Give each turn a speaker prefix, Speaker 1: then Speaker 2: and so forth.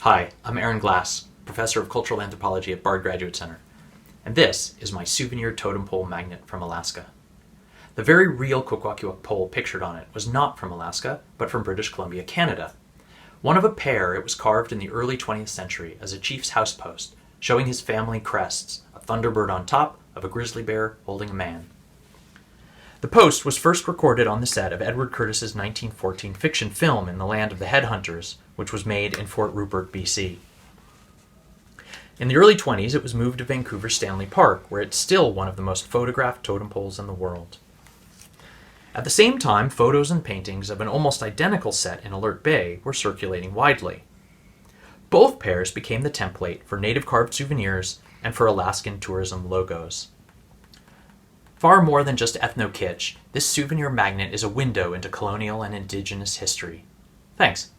Speaker 1: Hi, I'm Aaron Glass, Professor of Cultural Anthropology at Bard Graduate Center, and this is my Souvenir totem pole magnet from Alaska. The very real Kwakwaka'wakw pole pictured on it was not from Alaska, but from British Columbia, Canada. One of a pair, it was carved in the early 20th century as a chief's housepost, showing his family crests, a thunderbird on top of a grizzly bear holding a man. The post was first recorded on the set of Edward Curtis's 1914 fiction film In the Land of the Headhunters, which was made in Fort Rupert, BC. In the early 20s, it was moved to Vancouver Stanley Park, where it's still one of the most photographed totem poles in the world. At the same time, photos and paintings of an almost identical set in Alert Bay were circulating widely. Both pairs became the template for native carved souvenirs and for Alaskan tourism logos. Far more than just ethno-kitsch, this souvenir magnet is a window into colonial and indigenous history. Thanks.